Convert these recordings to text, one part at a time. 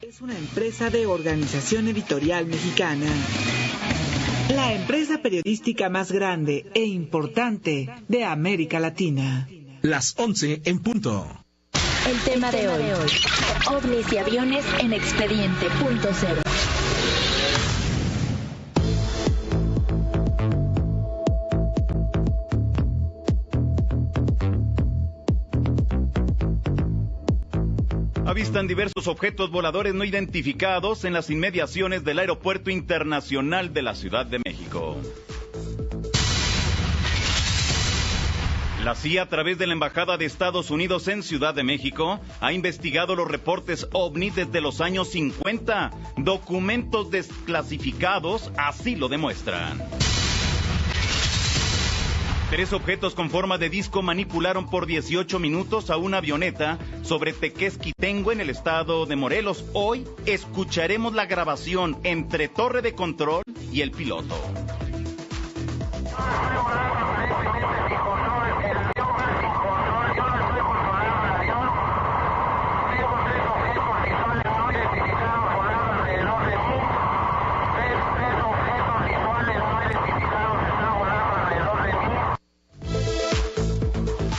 es una empresa de Organización Editorial Mexicana. La empresa periodística más grande e importante de América Latina. Las 11 en punto. El tema de hoy. OVNIs y aviones en Expediente.0. Avistan diversos objetos voladores no identificados en las inmediaciones del Aeropuerto Internacional de la Ciudad de México. La CIA, a través de la Embajada de Estados Unidos en Ciudad de México, ha investigado los reportes OVNI desde los años 50. Documentos desclasificados así lo demuestran. 3 objetos con forma de disco manipularon por 18 minutos a una avioneta sobre Tequesquitengo en el estado de Morelos. Hoy escucharemos la grabación entre torre de control y el piloto.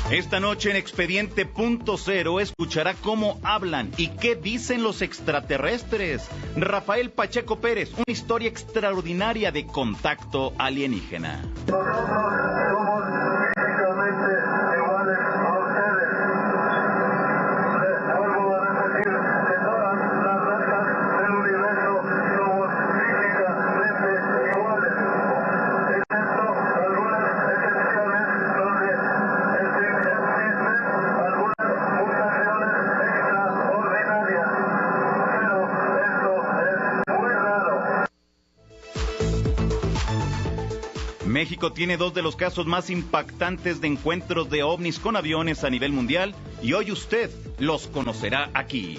Esta noche en Expediente.0 escuchará cómo hablan y qué dicen los extraterrestres. Rafael Pacheco Pérez, una historia extraordinaria de contacto alienígena. México tiene 2 de los casos más impactantes de encuentros de ovnis con aviones a nivel mundial y hoy usted los conocerá aquí.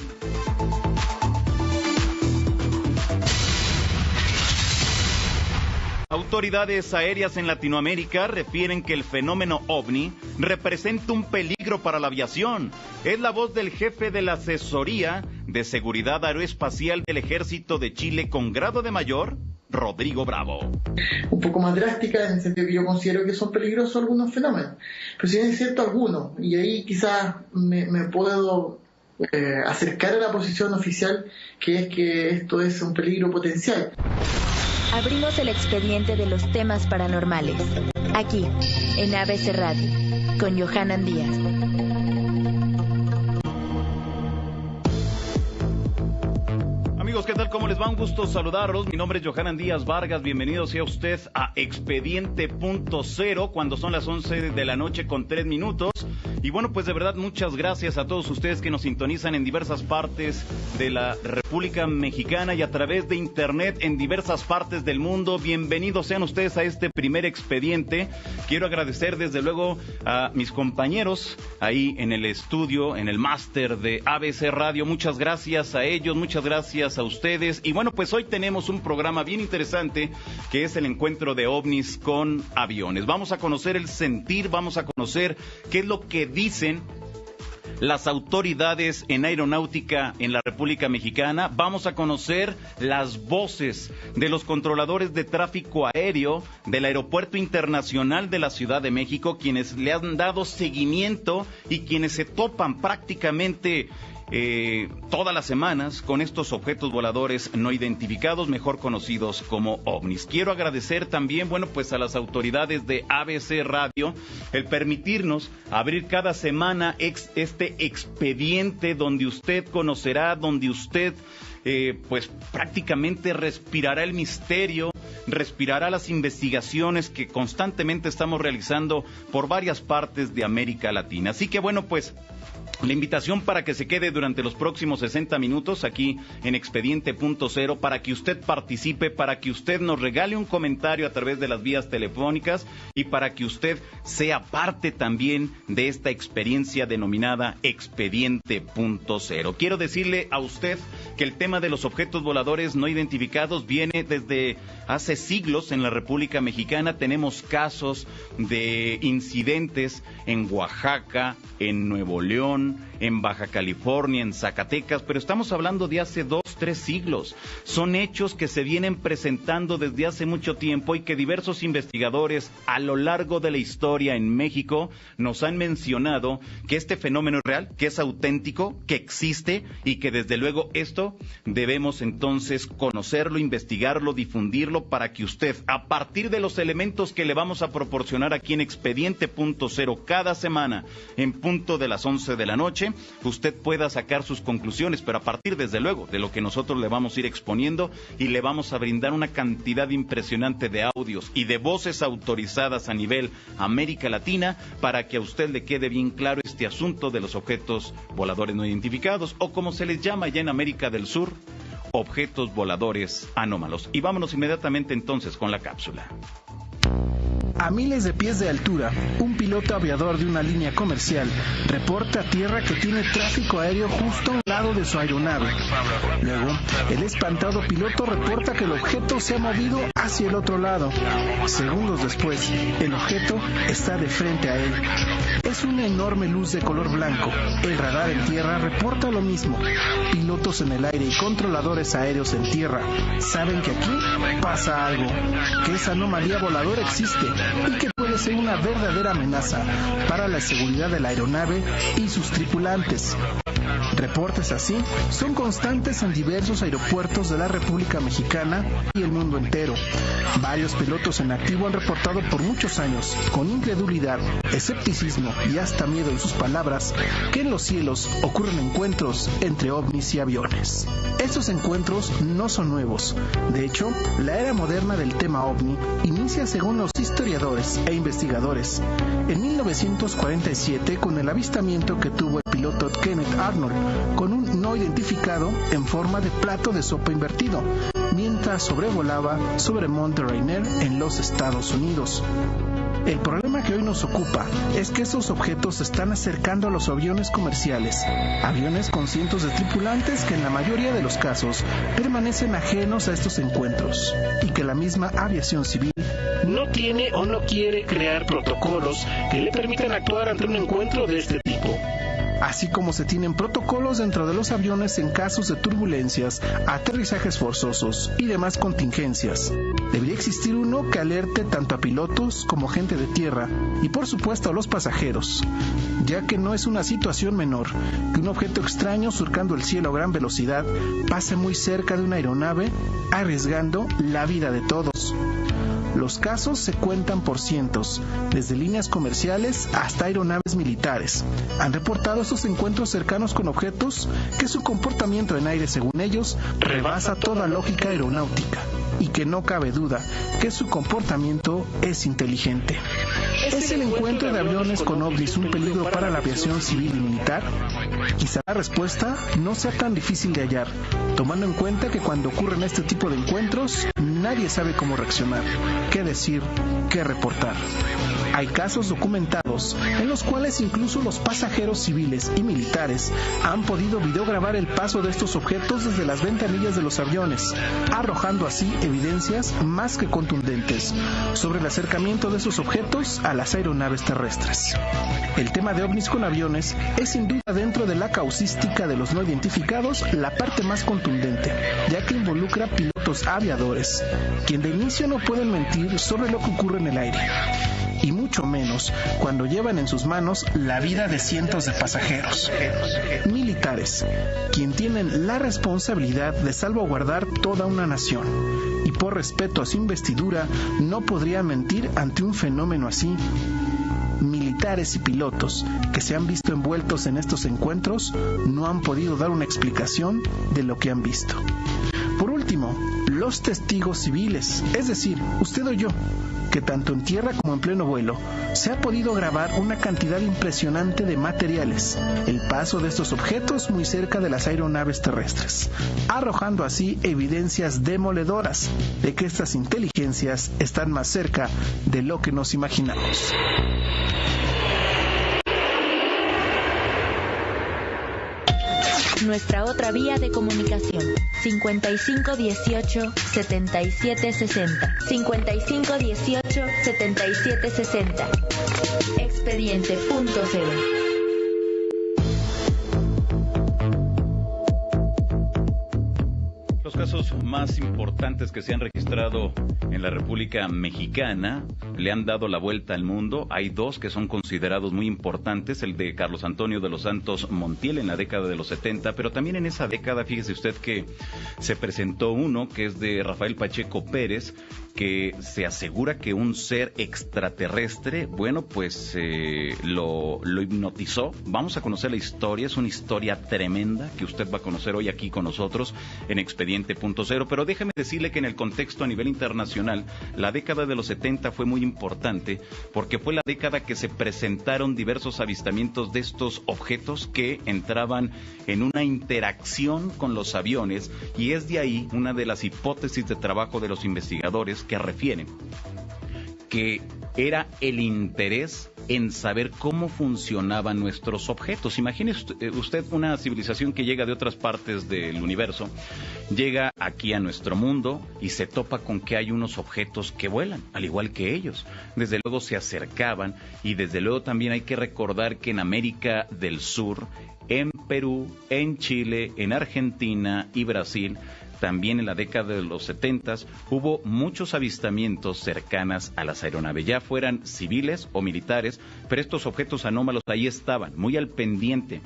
Autoridades aéreas en Latinoamérica refieren que el fenómeno ovni representa un peligro para la aviación. Es la voz del jefe de la Asesoría de Seguridad Aeroespacial del Ejército de Chile con grado de mayor, Rodrigo Bravo. Un poco más drástica en el sentido que yo considero que son peligrosos algunos fenómenos, pero si bien es cierto algunos, y ahí quizás me puedo acercar a la posición oficial, que es que esto es un peligro potencial. Abrimos el expediente de los temas paranormales, aquí, en ABC Radio, con Johanan Díaz. Amigos, ¿qué tal? ¿Cómo les va? Un gusto saludarlos. Mi nombre es Johanan Díaz Vargas. Bienvenido sea usted a Expediente.0 cuando son las 11 de la noche con 3 minutos. Y bueno, pues de verdad muchas gracias a todos ustedes que nos sintonizan en diversas partes de la República Mexicana y a través de internet en diversas partes del mundo. Bienvenidos sean ustedes a este primer expediente. Quiero agradecer desde luego a mis compañeros ahí en el estudio, en el máster de ABC Radio. Muchas gracias a ellos, muchas gracias a ustedes. Y bueno, pues hoy tenemos un programa bien interesante que es el encuentro de ovnis con aviones. Vamos a conocer el sentir, vamos a conocer qué es lo que dicen las autoridades en aeronáutica en la República Mexicana. Vamos a conocer las voces de los controladores de tráfico aéreo del Aeropuerto Internacional de la Ciudad de México, quienes le han dado seguimiento y quienes se topan prácticamente todas las semanas con estos objetos voladores no identificados, mejor conocidos como ovnis. Quiero agradecer también, bueno, pues a las autoridades de ABC Radio el permitirnos abrir cada semana este expediente donde usted conocerá, donde usted pues prácticamente respirará el misterio, respirará las investigaciones que constantemente estamos realizando por varias partes de América Latina. Así que bueno, pues la invitación para que se quede durante los próximos 60 minutos aquí en Expediente.0, para que usted participe, para que usted nos regale un comentario a través de las vías telefónicas y para que usted sea parte también de esta experiencia denominada Expediente.0. Quiero decirle a usted que el tema de los objetos voladores no identificados viene desde hace siglos en la República Mexicana. Tenemos casos de incidentes en Oaxaca, en Nuevo León, León, en Baja California, en Zacatecas, pero estamos hablando de hace 2-3 siglos. Son hechos que se vienen presentando desde hace mucho tiempo y que diversos investigadores a lo largo de la historia en México nos han mencionado que este fenómeno es real, que es auténtico, que existe y que desde luego esto debemos entonces conocerlo, investigarlo, difundirlo para que usted, a partir de los elementos que le vamos a proporcionar aquí en Expediente.0 cada semana en punto de las 11 de la noche, usted pueda sacar sus conclusiones, pero a partir desde luego de lo que nosotros le vamos a ir exponiendo y le vamos a brindar una cantidad impresionante de audios y de voces autorizadas a nivel América Latina para que a usted le quede bien claro este asunto de los objetos voladores no identificados, o como se les llama ya en América del Sur, objetos voladores anómalos. Y vámonos inmediatamente entonces con la cápsula. A miles de pies de altura, un piloto aviador de una línea comercial reporta a tierra que tiene tráfico aéreo justo a un lado de su aeronave. Luego, el espantado piloto reporta que el objeto se ha movido hacia el otro lado. Segundos después, el objeto está de frente a él. Es una enorme luz de color blanco. El radar en tierra reporta lo mismo. Pilotos en el aire y controladores aéreos en tierra saben que aquí pasa algo, que esa anomalía voladora existe y que puede ser una verdadera amenaza para la seguridad de la aeronave y sus tripulantes. Reportes así son constantes en diversos aeropuertos de la República Mexicana y el mundo entero. Varios pilotos en activo han reportado por muchos años, con incredulidad, escepticismo y hasta miedo en sus palabras, que en los cielos ocurren encuentros entre ovnis y aviones. Estos encuentros no son nuevos. De hecho, la era moderna del tema ovni inicia según los historiadores e investigadores en 1947 con el avistamiento que tuvo el piloto Kenneth Arnold con un no identificado en forma de plato de sopa invertido, mientras sobrevolaba sobre Monte Rainier en los Estados Unidos. El problema que hoy nos ocupa es que esos objetos se están acercando a los aviones comerciales, aviones con cientos de tripulantes que en la mayoría de los casos permanecen ajenos a estos encuentros, y que la misma aviación civil no tiene o no quiere crear protocolos que le permitan actuar ante un encuentro de este tipo. Así como se tienen protocolos dentro de los aviones en casos de turbulencias, aterrizajes forzosos y demás contingencias, debería existir uno que alerte tanto a pilotos como gente de tierra y por supuesto a los pasajeros, ya que no es una situación menor que un objeto extraño surcando el cielo a gran velocidad pase muy cerca de una aeronave, arriesgando la vida de todos. Los casos se cuentan por cientos, desde líneas comerciales hasta aeronaves militares. Han reportado estos encuentros cercanos con objetos que su comportamiento en aire, según ellos, rebasa toda lógica aeronáutica y que no cabe duda que su comportamiento es inteligente. ¿Es el encuentro de aviones con ovnis un peligro para la aviación civil y militar? Quizá la respuesta no sea tan difícil de hallar, tomando en cuenta que cuando ocurren este tipo de encuentros, nadie sabe cómo reaccionar, qué decir, qué reportar. Hay casos documentados en los cuales incluso los pasajeros civiles y militares han podido videograbar el paso de estos objetos desde las ventanillas de los aviones, arrojando así evidencias más que contundentes sobre el acercamiento de esos objetos a las aeronaves terrestres. El tema de ovnis con aviones es sin duda dentro de la causística de los no identificados la parte más contundente, ya que involucra pilotos aviadores, quien de inicio no pueden mentir sobre lo que ocurre en el aire, y mucho menos cuando llevan en sus manos la vida de cientos de pasajeros. Militares, quien tienen la responsabilidad de salvaguardar toda una nación, y por respeto a su investidura no podrían mentir ante un fenómeno así. Militares y pilotos que se han visto envueltos en estos encuentros no han podido dar una explicación de lo que han visto. Por último, los testigos civiles, es decir, usted o yo, que tanto en tierra como en pleno vuelo se ha podido grabar una cantidad impresionante de materiales, el paso de estos objetos muy cerca de las aeronaves terrestres, arrojando así evidencias demoledoras de que estas inteligencias están más cerca de lo que nos imaginamos. Nuestra otra vía de comunicación, 5518-7760. 5518-7760. Expediente.0. Los casos más importantes que se han registrado en la República Mexicana le han dado la vuelta al mundo. Hay dos que son considerados muy importantes, el de Carlos Antonio de los Santos Montiel en la década de los 70, pero también en esa década, fíjese usted que se presentó uno que es de Rafael Pacheco Pérez, que se asegura que un ser extraterrestre, bueno, pues lo hipnotizó. Vamos a conocer la historia, es una historia tremenda que usted va a conocer hoy aquí con nosotros en Expediente.0, pero déjeme decirle que en el contexto a nivel internacional, la década de los 70 fue muy importante porque fue la década que se presentaron diversos avistamientos de estos objetos que entraban en una interacción con los aviones, y es de ahí una de las hipótesis de trabajo de los investigadores que refieren que era el interés en saber cómo funcionaban nuestros objetos. Imagínese usted una civilización que llega de otras partes del universo, llega aquí a nuestro mundo y se topa con que hay unos objetos que vuelan, al igual que ellos. Desde luego se acercaban, y desde luego también hay que recordar que en América del Sur, en Perú, en Chile, en Argentina y Brasil, también en la década de los 70s hubo muchos avistamientos cercanas a las aeronaves, ya fueran civiles o militares, pero estos objetos anómalos ahí estaban, muy al pendiente.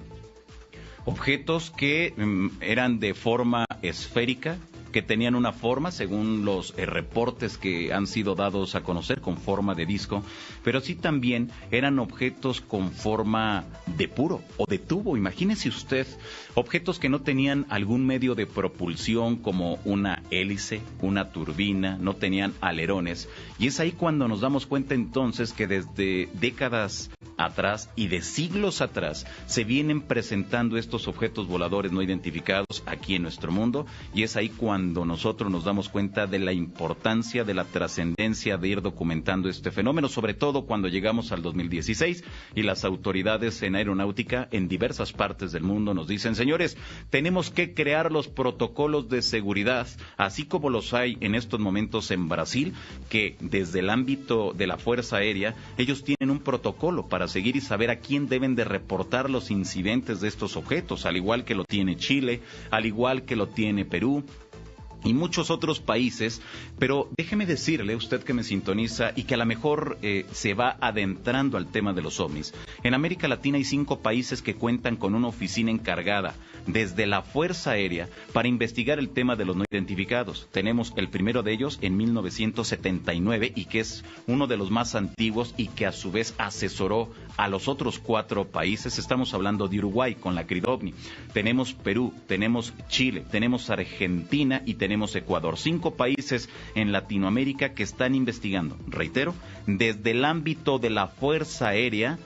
Objetos que eran de forma esférica, que tenían una forma, según los reportes que han sido dados a conocer, con forma de disco, pero sí también eran objetos con forma de puro o de tubo. Imagínese usted, objetos que no tenían algún medio de propulsión como una hélice, una turbina, no tenían alerones, y es ahí cuando nos damos cuenta entonces que desde décadas atrás y de siglos atrás se vienen presentando estos objetos voladores no identificados aquí en nuestro mundo, y es ahí cuando nosotros nos damos cuenta de la importancia, de la trascendencia de ir documentando este fenómeno, sobre todo cuando llegamos al 2016 y las autoridades en aeronáutica en diversas partes del mundo nos dicen: señores, tenemos que crear los protocolos de seguridad, así como los hay en estos momentos en Brasil, que desde el ámbito de la Fuerza Aérea, ellos tienen un protocolo para seguir y saber a quién deben de reportar los incidentes de estos objetos, al igual que lo tiene Chile, al igual que lo tiene Perú y muchos otros países. Pero déjeme decirle, usted que me sintoniza y que a lo mejor se va adentrando al tema de los ovnis, en América Latina hay 5 países que cuentan con una oficina encargada desde la Fuerza Aérea para investigar el tema de los no identificados. Tenemos el primero de ellos en 1979, y que es uno de los más antiguos y que a su vez asesoró a los otros 4 países. Estamos hablando de Uruguay con la CRIDOVNI, tenemos Perú, tenemos Chile, tenemos Argentina y tenemos Ecuador. 5 países en Latinoamérica que están investigando, reitero, desde el ámbito de la Fuerza Aérea,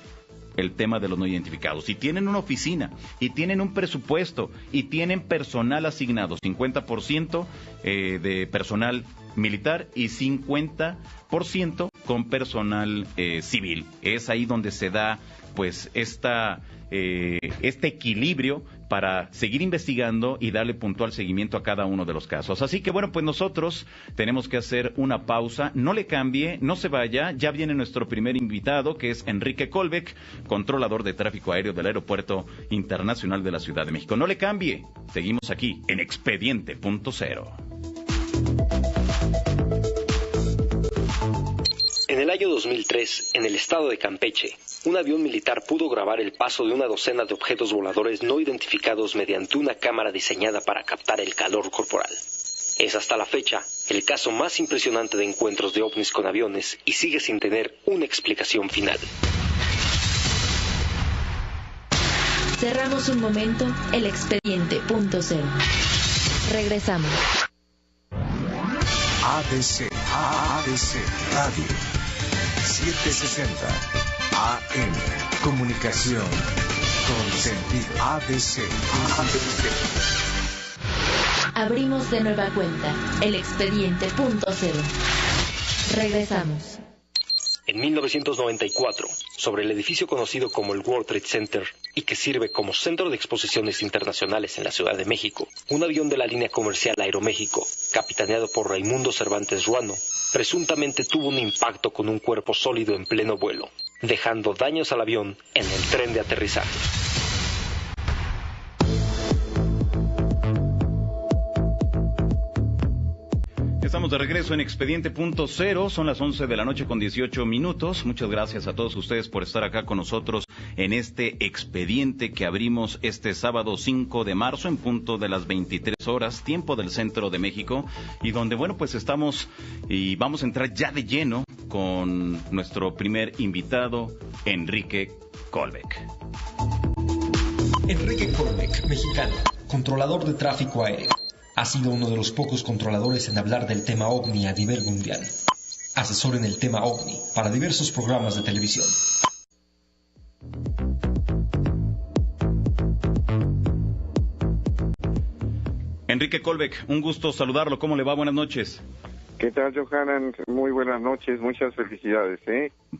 el tema de los no identificados. Y tienen una oficina, y tienen un presupuesto, y tienen personal asignado, 50% de personal militar y 50% con personal civil. Es ahí donde se da pues este equilibrio para seguir investigando y darle puntual seguimiento a cada uno de los casos. Así que bueno, pues nosotros tenemos que hacer una pausa. No le cambie, no se vaya. Ya viene nuestro primer invitado, que es Enrique Colbeck, controlador de tráfico aéreo del Aeropuerto Internacional de la Ciudad de México. No le cambie, seguimos aquí en Expediente.0. En el año 2003, en el estado de Campeche, un avión militar pudo grabar el paso de una docena de objetos voladores no identificados mediante una cámara diseñada para captar el calor corporal. Es hasta la fecha el caso más impresionante de encuentros de ovnis con aviones y sigue sin tener una explicación final. Cerramos un momento el Expediente.0. Regresamos. ADC Radio 760 AM. Comunicación con sentido. ADC. Abrimos de nueva cuenta el Expediente.0. Regresamos. En 1994, sobre el edificio conocido como el World Trade Center y que sirve como centro de exposiciones internacionales en la Ciudad de México, un avión de la línea comercial Aeroméxico, capitaneado por Raimundo Cervantes Ruano, presuntamente tuvo un impacto con un cuerpo sólido en pleno vuelo, dejando daños al avión en el tren de aterrizaje. Estamos de regreso en Expediente.0, son las 11 de la noche con 18 minutos. Muchas gracias a todos ustedes por estar acá con nosotros en este expediente que abrimos este sábado 5 de marzo en punto de las 23 horas, tiempo del centro de México, y donde, bueno, pues estamos y vamos a entrar ya de lleno con nuestro primer invitado, Enrique Colbeck. Enrique Colbeck, mexicano, controlador de tráfico aéreo. Ha sido uno de los pocos controladores en hablar del tema OVNI a nivel mundial. Asesor en el tema OVNI para diversos programas de televisión. Enrique Colbeck, un gusto saludarlo. ¿Cómo le va? Buenas noches. ¿Qué tal, Johanan? Muy buenas noches, muchas felicidades,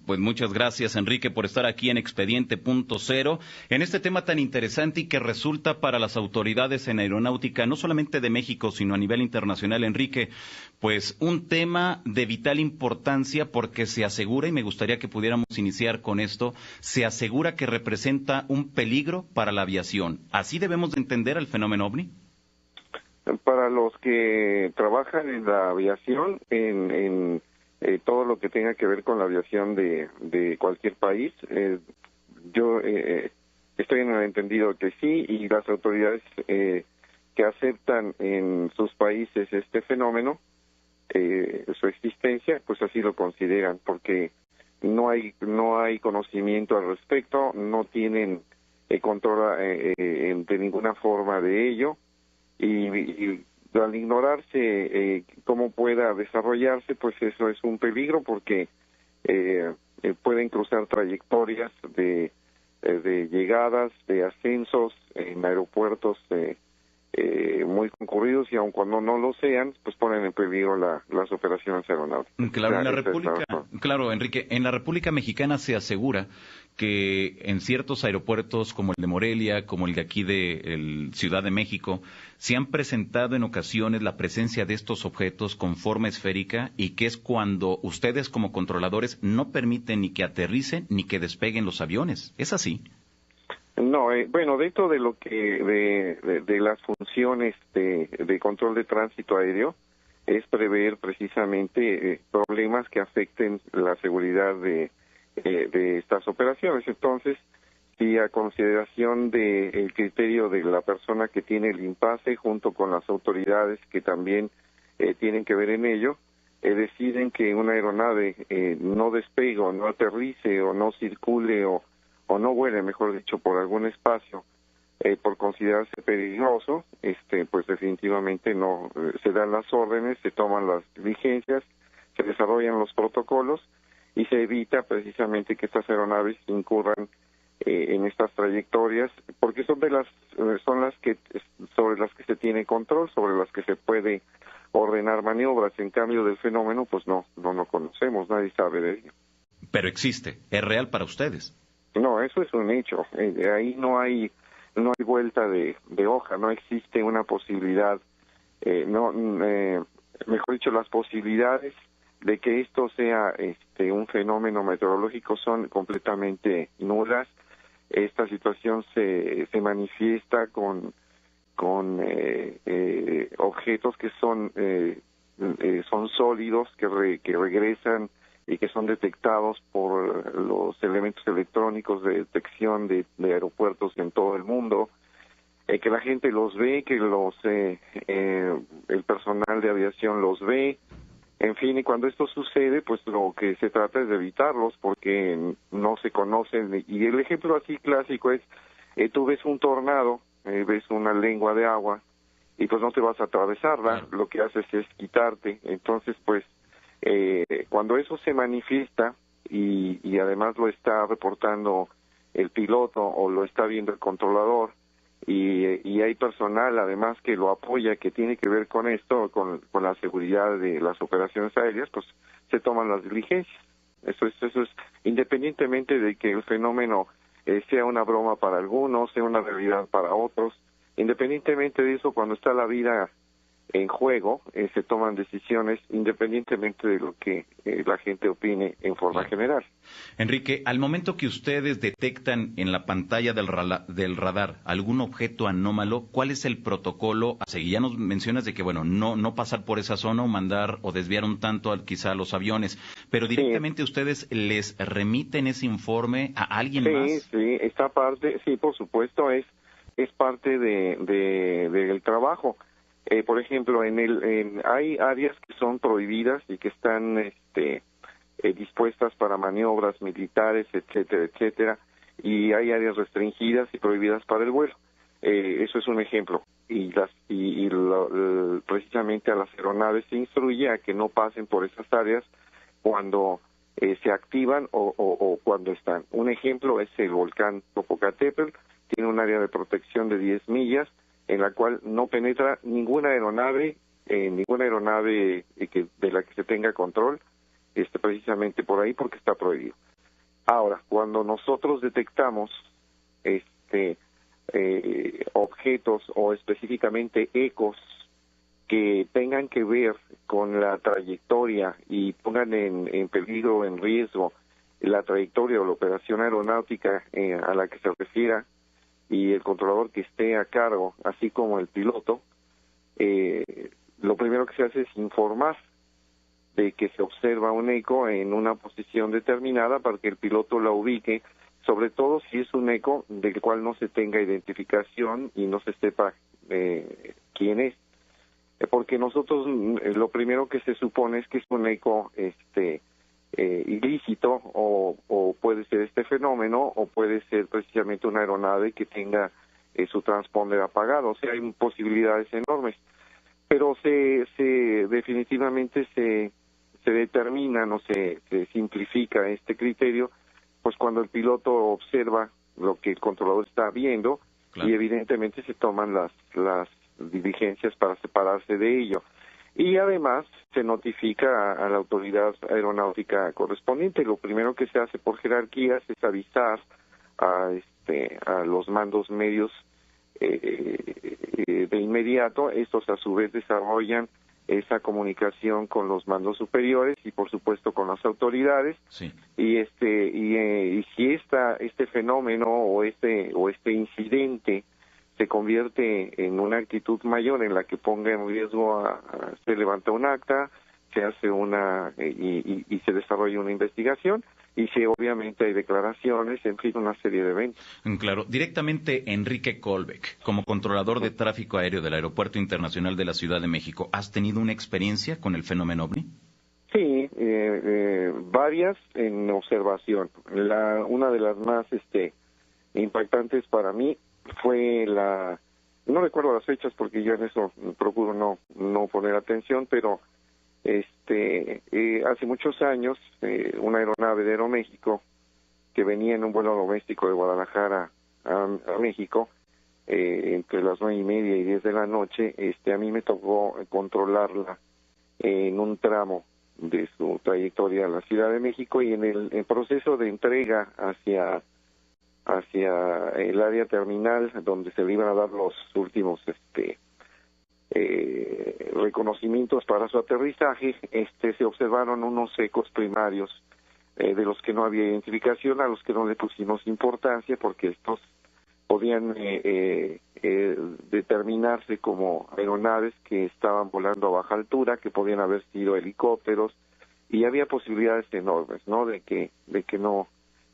Pues muchas gracias, Enrique, por estar aquí en Expediente.0, en este tema tan interesante y que resulta para las autoridades en aeronáutica, no solamente de México, sino a nivel internacional, Enrique, pues un tema de vital importancia porque se asegura, y me gustaría que pudiéramos iniciar con esto, se asegura que representa un peligro para la aviación. ¿Así debemos de entender el fenómeno OVNI? Para los que trabajan en la aviación, en todo lo que tenga que ver con la aviación de cualquier país, yo estoy en el entendido que sí, y las autoridades que aceptan en sus países este fenómeno, su existencia, pues así lo consideran, porque no hay conocimiento al respecto, no tienen control de ninguna forma de ello. Y al ignorarse cómo pueda desarrollarse, pues eso es un peligro porque pueden cruzar trayectorias de llegadas, de ascensos en aeropuertos muy concurridos, y aun cuando no lo sean, pues ponen en peligro las operaciones aeronáuticas. Claro, en la República, claro, Enrique, en la República Mexicana se asegura que en ciertos aeropuertos como el de Morelia, como el de aquí de Ciudad de México, se han presentado en ocasiones la presencia de estos objetos con forma esférica, y que es cuando ustedes como controladores no permiten ni que aterricen ni que despeguen los aviones. ¿Es así? No, bueno, dentro de lo que de las funciones de control de tránsito aéreo es prever precisamente problemas que afecten la seguridad de estas operaciones. Entonces, si a consideración del criterio de la persona que tiene el impasse, junto con las autoridades que también tienen que ver en ello, deciden que una aeronave no despegue o no aterrice o no circule o no vuele, mejor dicho, por algún espacio, por considerarse peligroso, pues definitivamente no se dan las órdenes, se toman las diligencias, se desarrollan los protocolos y se evita precisamente que estas aeronaves incurran en estas trayectorias, porque son las que sobre las que se tiene control, sobre las que se puede ordenar maniobras. En cambio del fenómeno, pues no lo conocemos, nadie sabe de ello. Pero existe, es real para ustedes. No, eso es un hecho. Ahí no hay vuelta de hoja, no existe una posibilidad, mejor dicho, las posibilidades de que esto sea un fenómeno meteorológico son completamente nulas. Esta situación se manifiesta con objetos que son sólidos, que regresan y que son detectados por los elementos electrónicos de detección de aeropuertos en todo el mundo, que la gente los ve, que el personal de aviación los ve, en fin, y cuando esto sucede, pues lo que se trata es de evitarlos, porque no se conocen. Y el ejemplo así clásico es, tú ves un tornado, ves una lengua de agua, y pues no te vas a atravesarla, lo que haces es quitarte. Entonces, pues, cuando eso se manifiesta y además lo está reportando el piloto o lo está viendo el controlador, y hay personal además que lo apoya, que tiene que ver con esto, con la seguridad de las operaciones aéreas, pues se toman las diligencias. Eso es independientemente de que el fenómeno sea una broma para algunos, sea una realidad para otros. Independientemente de eso, cuando está la vida en juego, se toman decisiones independientemente de lo que la gente opine en forma general. Enrique, al momento que ustedes detectan en la pantalla del radar algún objeto anómalo, ¿cuál es el protocolo a seguir? Ya nos mencionas de que, bueno, no pasar por esa zona o mandar o desviar un tanto quizá a los aviones, pero directamente ustedes les remiten ese informe a alguien más. Sí, esta parte, sí, por supuesto, es parte del trabajo. Por ejemplo, hay áreas que son prohibidas y que están dispuestas para maniobras militares, etcétera, etcétera, y hay áreas restringidas y prohibidas para el vuelo. Eso es un ejemplo. Precisamente a las aeronaves se instruye a que no pasen por esas áreas cuando se activan o cuando están. Un ejemplo es el volcán Popocatépetl, tiene un área de protección de 10 millas, en la cual no penetra ninguna aeronave de la que se tenga control, precisamente por ahí, porque está prohibido. Ahora, cuando nosotros detectamos objetos o específicamente ecos que tengan que ver con la trayectoria y pongan en peligro, en riesgo, la trayectoria o la operación aeronáutica a la que se refiera, y el controlador que esté a cargo, así como el piloto, lo primero que se hace es informar de que se observa un eco en una posición determinada para que el piloto la ubique, sobre todo si es un eco del cual no se tenga identificación y no se sepa quién es. Porque nosotros lo primero que se supone es que es un eco ilícito o puede ser este fenómeno o puede ser precisamente una aeronave que tenga su transponder apagado. O sea, hay posibilidades enormes, pero definitivamente se determina, no se simplifica este criterio, pues cuando el piloto observa lo que el controlador está viendo. Claro. Y evidentemente se toman las diligencias para separarse de ello. Y además se notifica a la autoridad aeronáutica correspondiente. Lo primero que se hace por jerarquías es avisar a los mandos medios de inmediato. Estos a su vez desarrollan esa comunicación con los mandos superiores y por supuesto con las autoridades. Sí. Y si este fenómeno o este incidente se convierte en una actitud mayor en la que ponga en riesgo se levanta un acta, se hace y se desarrolla una investigación, y si obviamente hay declaraciones, en fin, una serie de eventos. Claro. Directamente, Enrique Colbeck, como controlador de tráfico aéreo del Aeropuerto Internacional de la Ciudad de México, ¿has tenido una experiencia con el fenómeno OVNI? Sí, varias en observación. Una de las más impactantes para mí fue no recuerdo las fechas porque yo en eso procuro no poner atención, pero hace muchos años una aeronave de Aeroméxico que venía en un vuelo doméstico de Guadalajara a México entre las 9:30 y 10 de la noche, a mí me tocó controlarla en un tramo de su trayectoria a la Ciudad de México, y en el proceso de entrega hacia el área terminal donde se le iban a dar los últimos reconocimientos para su aterrizaje, se observaron unos ecos primarios de los que no había identificación, a los que no le pusimos importancia porque estos podían determinarse como aeronaves que estaban volando a baja altura, que podían haber sido helicópteros, y había posibilidades enormes, ¿no? De que no.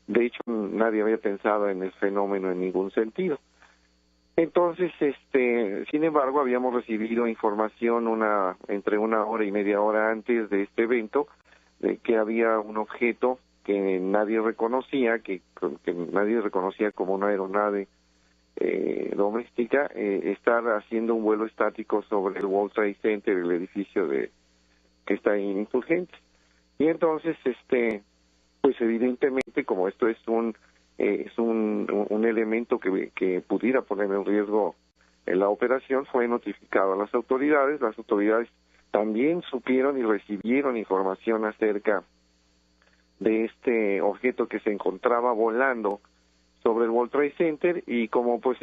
De hecho, nadie había pensado en el fenómeno en ningún sentido. Entonces, sin embargo, habíamos recibido información entre 1 hora y media hora antes de este evento, de que había un objeto que nadie reconocía, que nadie reconocía como una aeronave doméstica, estar haciendo un vuelo estático sobre el World Trade Center, el edificio que está en Insurgentes. Y entonces, pues evidentemente, como esto es un elemento que pudiera poner en riesgo la operación, fue notificado a las autoridades. Las autoridades también supieron y recibieron información acerca de este objeto que se encontraba volando el World Trade Center, y como pues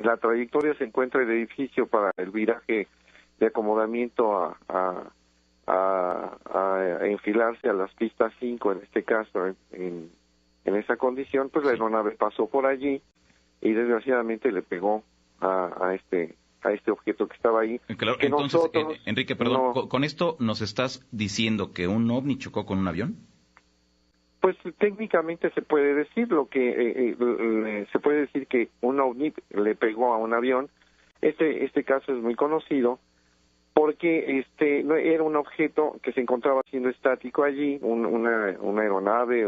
la trayectoria se encuentra el edificio para el viraje de acomodamiento a enfilarse a las pistas 5, en este caso, en esa condición, pues la aeronave pasó por allí y desgraciadamente le pegó a este objeto que estaba ahí. Claro, que entonces, nosotros, Enrique, perdón, ¿con esto nos estás diciendo que un ovni chocó con un avión? Pues técnicamente se puede decir se puede decir que un ovni le pegó a un avión. Este caso es muy conocido porque era un objeto que se encontraba siendo estático allí, una aeronave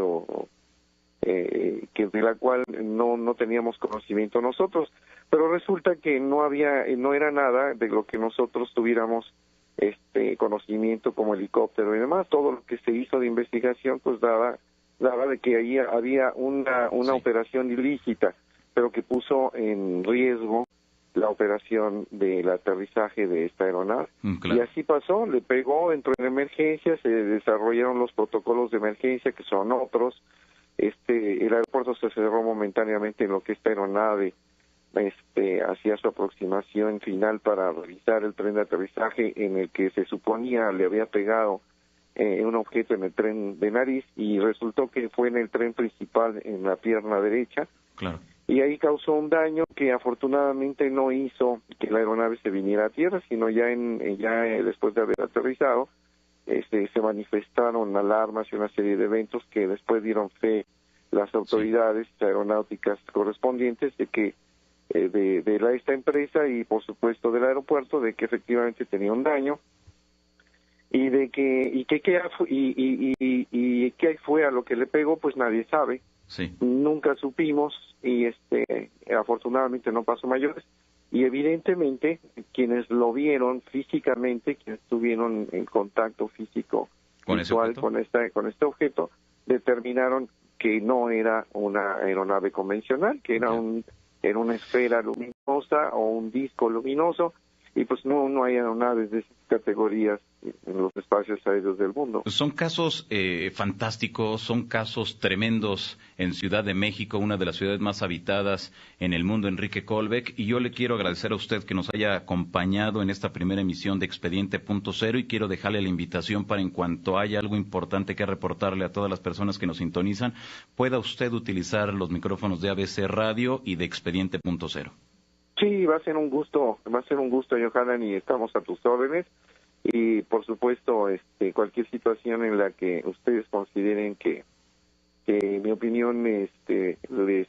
de la cual no teníamos conocimiento nosotros, pero resulta que no era nada de lo que nosotros tuviéramos conocimiento como helicóptero y demás. Todo lo que se hizo de investigación pues daba de que ahí había una operación ilícita, pero que puso en riesgo la operación del aterrizaje de esta aeronave. Claro. Y así pasó, le pegó, entró en emergencia, se desarrollaron los protocolos de emergencia, que son otros. El aeropuerto se cerró momentáneamente en lo que esta aeronave hacía su aproximación final para revisar el tren de aterrizaje en el que se suponía le había pegado un objeto en el tren de nariz, y resultó que fue en el tren principal, en la pierna derecha. Claro. Y ahí causó un daño que afortunadamente no hizo que la aeronave se viniera a tierra, sino ya después de haber aterrizado, se manifestaron alarmas y una serie de eventos que después dieron fe las autoridades aeronáuticas correspondientes de que esta empresa y por supuesto del aeropuerto, de que efectivamente tenía un daño, y de qué fue a lo que le pegó, pues nadie sabe. Sí. Nunca supimos, y afortunadamente no pasó mayores, y evidentemente quienes lo vieron físicamente, quienes tuvieron en contacto físico visual con este objeto, determinaron que no era una aeronave convencional, que era una esfera luminosa o un disco luminoso, y pues no hay aeronaves de esas categorías en los espacios aéreos del mundo. Son casos fantásticos, son casos tremendos en Ciudad de México, una de las ciudades más habitadas en el mundo, Enrique Colbeck, y yo le quiero agradecer a usted que nos haya acompañado en esta primera emisión de Expediente.0, y quiero dejarle la invitación para, en cuanto haya algo importante que reportarle a todas las personas que nos sintonizan, pueda usted utilizar los micrófonos de ABC Radio y de Expediente.0. Sí, va a ser un gusto, Johanan, y estamos a tus órdenes. Y por supuesto, cualquier situación en la que ustedes consideren que mi opinión les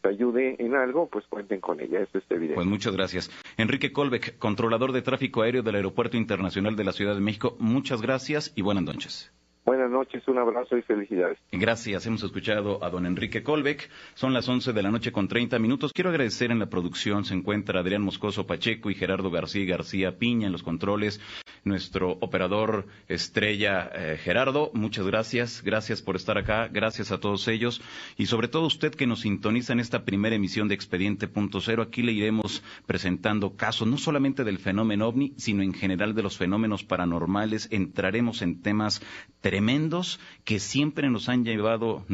ayude en algo, pues cuenten con ella, eso es evidente. Pues muchas gracias. Enrique Colbeck, controlador de tráfico aéreo del Aeropuerto Internacional de la Ciudad de México, muchas gracias y buenas noches. Buenas noches, un abrazo y felicidades. Gracias, hemos escuchado a don Enrique Colbeck. Son las 11:30 p.m. Quiero agradecer, en la producción se encuentra Adrián Moscoso Pacheco y Gerardo García Piña en los controles. Nuestro operador estrella, Gerardo, muchas gracias. Gracias por estar acá, gracias a todos ellos. Y sobre todo usted que nos sintoniza en esta primera emisión de Expediente.0. Aquí le iremos presentando casos, no solamente del fenómeno OVNI, sino en general de los fenómenos paranormales. Entraremos en temas tremendos que siempre nos han llamado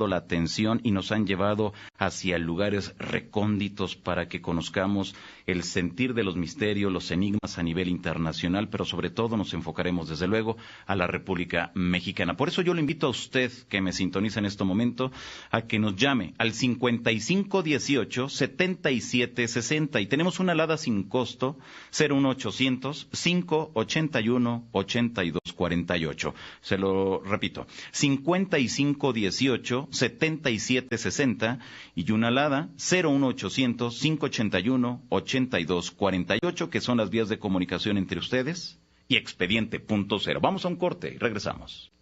la atención y nos han llevado hacia lugares recónditos para que conozcamos el sentir de los misterios, los enigmas a nivel internacional, pero sobre todo nos enfocaremos desde luego a la República Mexicana. Por eso yo le invito a usted que me sintoniza en este momento a que nos llame al 5518-7760 y tenemos una alada sin costo 01800-581-8248. Se lo repito, 5518-7760 y una alada 01800-581-8248, que son las vías de comunicación entre ustedes y Expediente.0. Vamos a un corte y regresamos.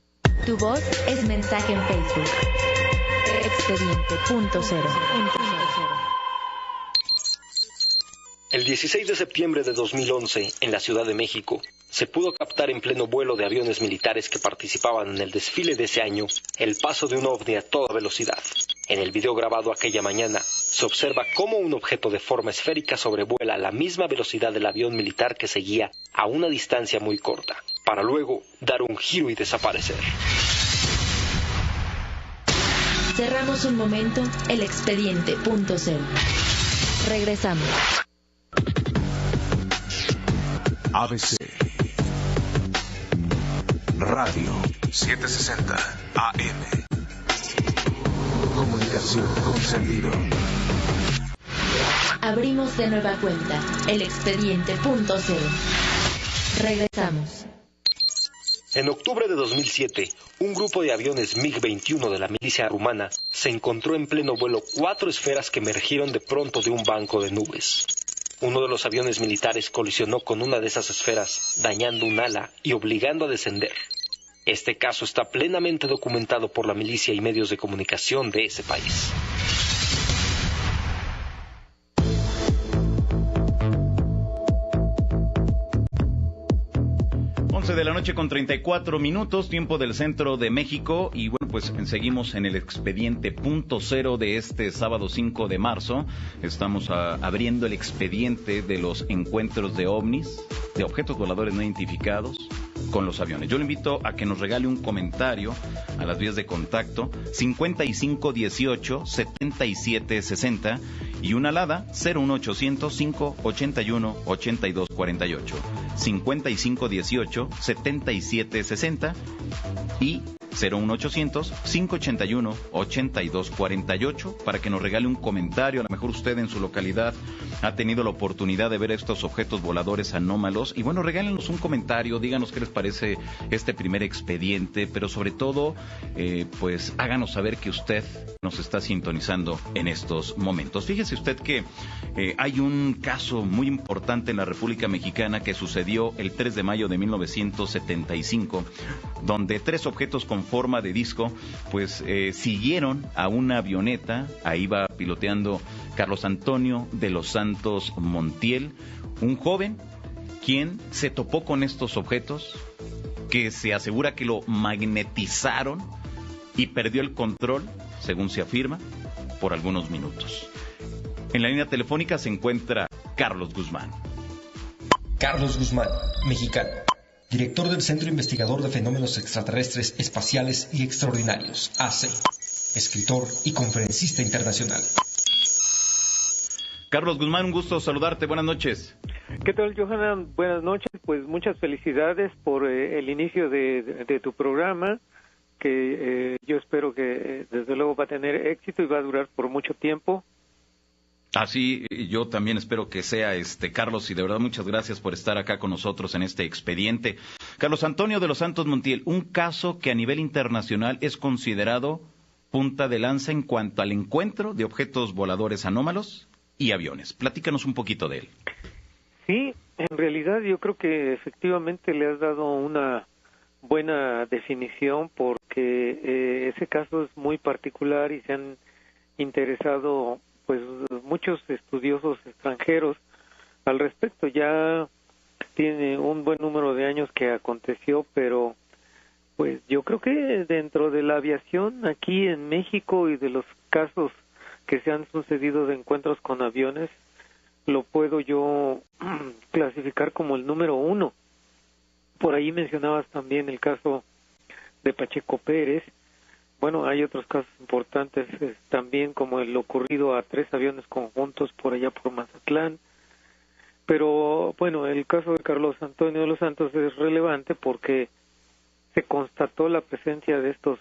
Tu voz es mensaje en Facebook. Expediente.0. El 16 de septiembre de 2011, en la Ciudad de México, se pudo captar en pleno vuelo de aviones militares que participaban en el desfile de ese año el paso de un ovni a toda velocidad. En el video grabado aquella mañana, se observa cómo un objeto de forma esférica sobrevuela a la misma velocidad del avión militar que seguía a una distancia muy corta, para luego dar un giro y desaparecer. Cerramos un momento el expediente punto cero. Regresamos. ABC Radio 760 AM. Comunicación con sentido. Abrimos de nueva cuenta el expediente punto cero. Regresamos. En octubre de 2007, un grupo de aviones MiG-21 de la milicia rumana se encontró en pleno vuelo 4 esferas que emergieron de pronto de un banco de nubes. Uno de los aviones militares colisionó con una de esas esferas, dañando un ala y obligando a descender. Este caso está plenamente documentado por la milicia y medios de comunicación de ese país. 11 de la noche con 34 minutos, tiempo del centro de México. Y bueno, pues seguimos en el expediente punto cero de este sábado 5 de marzo. Estamos abriendo el expediente de los encuentros de ovnis, de objetos voladores no identificados, con los aviones. Yo le invito a que nos regale un comentario a las vías de contacto 5518-7760 y una alada 01800-581-8248. 5518-7760 y 01800-581-8248 para que nos regale un comentario. A lo mejor usted en su localidad ha tenido la oportunidad de ver estos objetos voladores anómalos y bueno, regálenos un comentario, díganos qué les parece este primer expediente, pero sobre todo pues háganos saber que usted nos está sintonizando en estos momentos. Fíjese usted que hay un caso muy importante en la República Mexicana que sucedió el 3 de mayo de 1975, donde 3 objetos con forma de disco pues siguieron a una avioneta. Ahí va piloteando Carlos Antonio de los Santos Montiel, un joven quien se topó con estos objetos, que se asegura que lo magnetizaron y perdió el control, según se afirma, por algunos minutos. En la línea telefónica se encuentra Carlos Guzmán. Carlos Guzmán, mexicano, director del Centro Investigador de Fenómenos Extraterrestres Espaciales y Extraordinarios, AC, escritor y conferencista internacional. Carlos Guzmán, un gusto saludarte, buenas noches. ¿Qué tal, Johanan? Buenas noches, pues muchas felicidades por el inicio de tu programa, que yo espero que desde luego va a tener éxito y va a durar por mucho tiempo. Así, yo también espero que sea, Carlos, y de verdad muchas gracias por estar acá con nosotros en este expediente. Carlos Antonio de los Santos Montiel, un caso que a nivel internacional es considerado punta de lanza en cuanto al encuentro de objetos voladores anómalos y aviones. Platícanos un poquito de él. Sí, en realidad yo creo que efectivamente le has dado una buena definición, porque ese caso es muy particular y se han interesado pues muchos estudiosos extranjeros al respecto. Ya tiene un buen número de años que aconteció, pero pues yo creo que dentro de la aviación aquí en México y de los casos que se han sucedido de encuentros con aviones, lo puedo yo clasificar como el número 1. Por ahí mencionabas también el caso de Pacheco Pérez. Bueno, hay otros casos importantes también, como el ocurrido a 3 aviones conjuntos por allá por Mazatlán. Pero bueno, el caso de Carlos Antonio de los Santos es relevante porque se constató la presencia de estos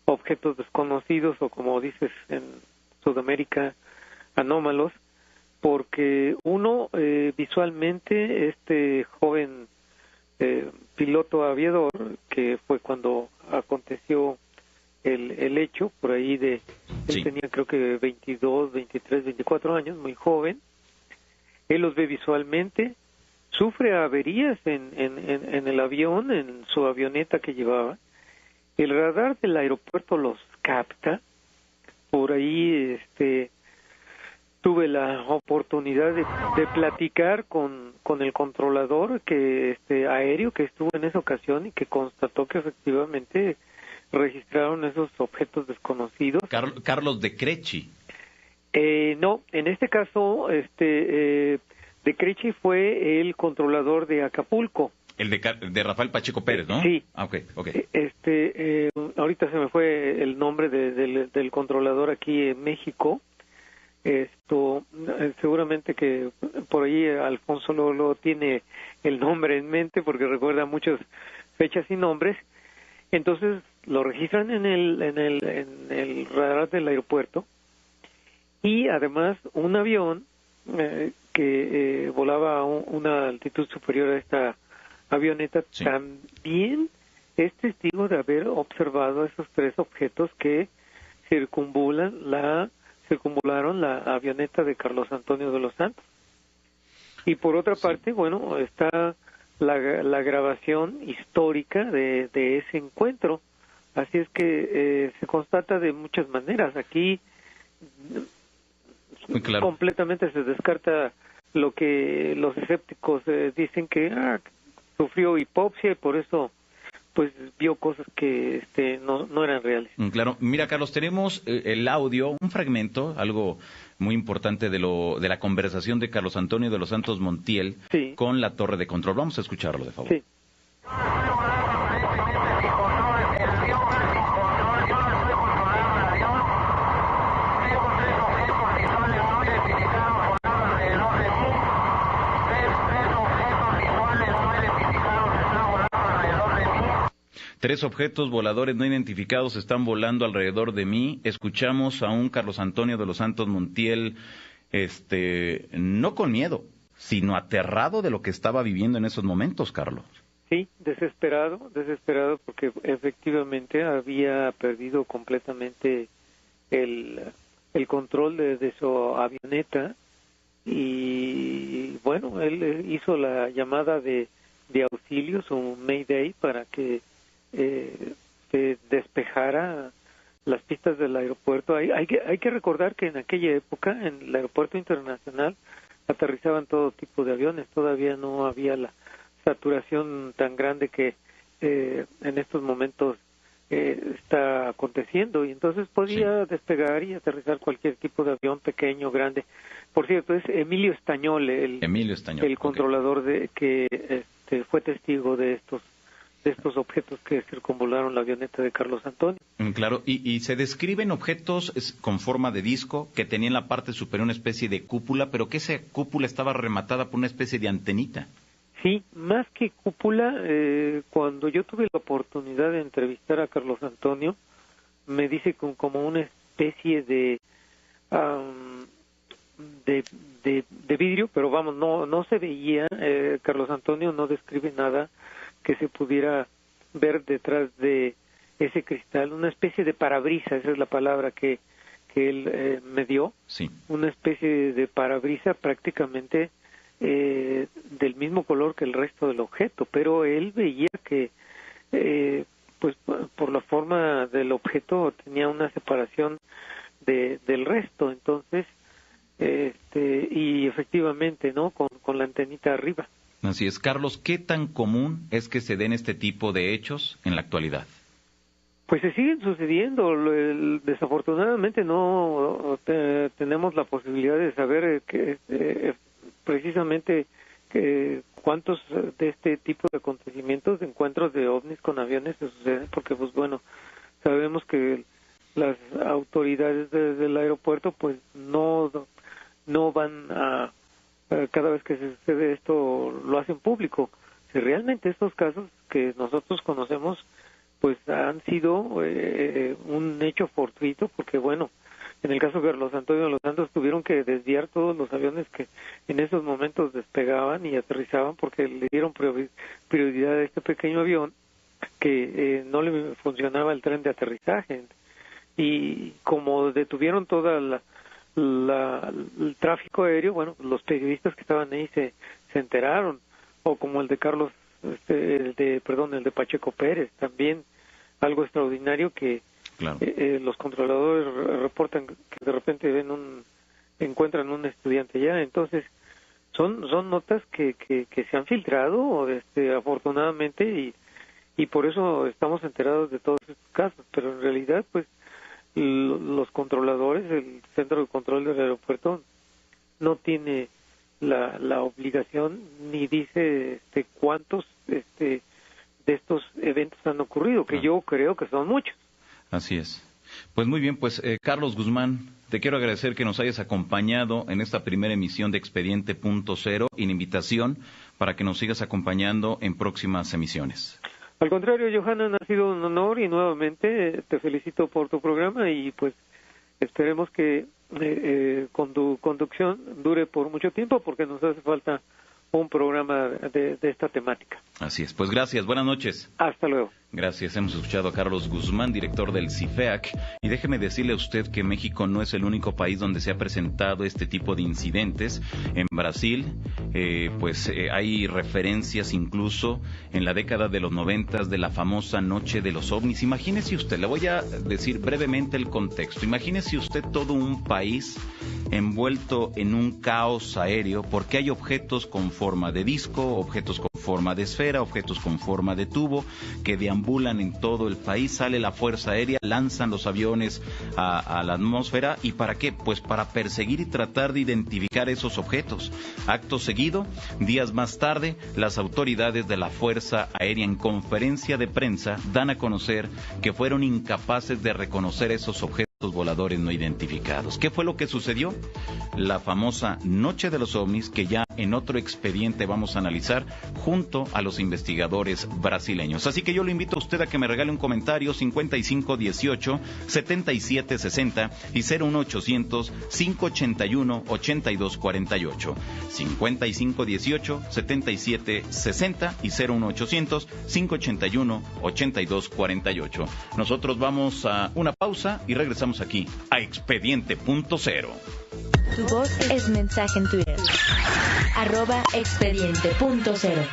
objetos desconocidos, o como dices en Sudamérica, anómalos, porque uno, visualmente, este joven piloto aviador, que fue cuando aconteció el hecho, por ahí él tenía creo que 22, 23, 24 años, muy joven. Él los ve visualmente, sufre averías en el avión, en su avioneta que llevaba. El radar del aeropuerto los capta. Por ahí tuve la oportunidad de platicar con el controlador aéreo que estuvo en esa ocasión y que constató que efectivamente registraron esos objetos desconocidos. Carlos de Crecci. No, en este caso, de Crecci fue el controlador de Acapulco. El de Rafael Pacheco Pérez, ¿no? Sí. Ah, ok. Ahorita se me fue el nombre del controlador aquí en México. Seguramente que por ahí Alfonso lo tiene el nombre en mente porque recuerda muchas fechas y nombres. Entonces lo registran en el radar del aeropuerto, y además un avión que volaba a una altitud superior a esta avioneta, sí, también es testigo de haber observado esos tres objetos que circunvolaron la avioneta de Carlos Antonio de los Santos. Y por otra parte, bueno, está la grabación histórica de ese encuentro. Así es que se constata de muchas maneras. Aquí completamente se descarta lo que los escépticos dicen que sufrió hipopsia y por eso pues vio cosas que no eran reales. Claro. Mira, Carlos, tenemos el audio, un fragmento, algo muy importante de la conversación de Carlos Antonio de los Santos Montiel, sí, con la torre de control. Vamos a escucharlo, de favor. Sí. Tres objetos voladores no identificados están volando alrededor de mí. Escuchamos a un Carlos Antonio de los Santos Montiel, no con miedo, sino aterrado de lo que estaba viviendo en esos momentos, Carlos. Sí, desesperado porque efectivamente había perdido completamente el control de su avioneta, y bueno, él hizo la llamada de auxilio, su Mayday, para que se despejara las pistas del aeropuerto. Hay que recordar que en aquella época en el aeropuerto internacional aterrizaban todo tipo de aviones, todavía no había la saturación tan grande que en estos momentos está aconteciendo, y entonces podía despegar y aterrizar cualquier tipo de avión, pequeño, grande. Por cierto, es Emilio Estañol, el controlador que fue testigo de estos objetos que circunvolaron la avioneta de Carlos Antonio. Claro, y se describen objetos con forma de disco que tenían en la parte superior una especie de cúpula, pero que esa cúpula estaba rematada por una especie de antenita. Sí, más que cúpula, cuando yo tuve la oportunidad de entrevistar a Carlos Antonio, me dice como una especie de vidrio, pero vamos, no se veía. Carlos Antonio no describe nada que se pudiera ver detrás de ese cristal, una especie de parabrisa, esa es la palabra que él me dio, sí, una especie de parabrisa prácticamente del mismo color que el resto del objeto, pero él veía que pues por la forma del objeto tenía una separación del resto, entonces y efectivamente, ¿no?, con la antenita arriba. Así es. Carlos, ¿qué tan común es que se den este tipo de hechos en la actualidad? Pues se siguen sucediendo. Desafortunadamente no tenemos la posibilidad de saber precisamente cuántos de este tipo de acontecimientos, de encuentros de ovnis con aviones se suceden, porque pues bueno, sabemos que las autoridades del aeropuerto pues no van a cada vez que se sucede esto lo hacen público. Si realmente estos casos que nosotros conocemos pues han sido un hecho fortuito, porque bueno, en el caso de Carlos Antonio de los Santos tuvieron que desviar todos los aviones que en esos momentos despegaban y aterrizaban porque le dieron prioridad a este pequeño avión que no le funcionaba el tren de aterrizaje, y como detuvieron toda el tráfico aéreo, bueno, los periodistas que estaban ahí se enteraron, o como el de Carlos, el de Pacheco Pérez, también algo extraordinario que claro, los controladores reportan que de repente encuentran un estudiante ya. Entonces son notas que se han filtrado afortunadamente, y por eso estamos enterados de todos estos casos, pero en realidad pues los controladores, el centro de control del aeropuerto no tiene la obligación ni dice cuántos de estos eventos han ocurrido, que yo creo que son muchos. Así es. Pues muy bien, pues Carlos Guzmán, te quiero agradecer que nos hayas acompañado en esta primera emisión de Expediente.0 y la invitación para que nos sigas acompañando en próximas emisiones. Al contrario, Johanan, ha sido un honor y nuevamente te felicito por tu programa y pues esperemos que con tu conducción dure por mucho tiempo porque nos hace falta un programa de esta temática. Así es, pues gracias, buenas noches. Hasta luego. Gracias, hemos escuchado a Carlos Guzmán, director del CIFEAC, y déjeme decirle a usted que México no es el único país donde se ha presentado este tipo de incidentes. En Brasil, hay referencias incluso en la década de los 90 de la famosa Noche de los OVNIs. Imagínese usted, le voy a decir brevemente el contexto, imagínese usted todo un país envuelto en un caos aéreo porque hay objetos con forma de disco, objetos con forma de esfera, objetos con forma de tubo que deambulan en todo el país. Sale la Fuerza Aérea, lanzan los aviones a la atmósfera. ¿Y para qué? Pues para perseguir y tratar de identificar esos objetos. Acto seguido, días más tarde, las autoridades de la Fuerza Aérea en conferencia de prensa dan a conocer que fueron incapaces de reconocer esos objetos voladores no identificados. ¿Qué fue lo que sucedió? La famosa Noche de los OVNIs, que ya en otro expediente vamos a analizar junto a los investigadores brasileños. Así que yo le invito a usted a que me regale un comentario 5518-7760 y 01800-581-8248. 5518-7760 y 01800-581-8248. Nosotros vamos a una pausa y regresamos aquí a Expediente.0. Tu voz es mensaje en Twitter. @Expediente.0.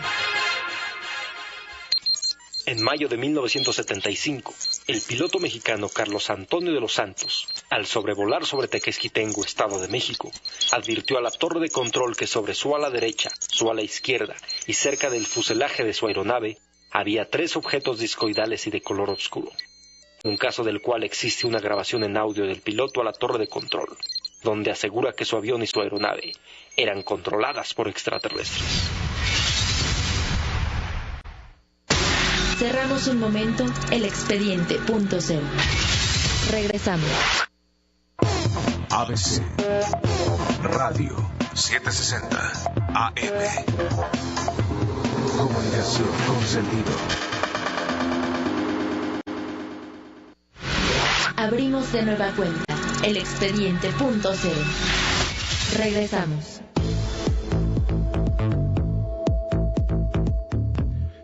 En mayo de 1975, el piloto mexicano Carlos Antonio de los Santos, al sobrevolar sobre Tequesquitengo, Estado de México, advirtió a la torre de control que sobre su ala derecha, su ala izquierda y cerca del fuselaje de su aeronave había 3 objetos discoidales y de color oscuro. Un caso del cual existe una grabación en audio del piloto a la torre de control, donde asegura que su avión y su aeronave eran controladas por extraterrestres. Cerramos un momento el Expediente.0. Regresamos. ABC Radio 760 AM. Comunicación con sentido. Abrimos de nueva cuenta el Expediente.0. Regresamos.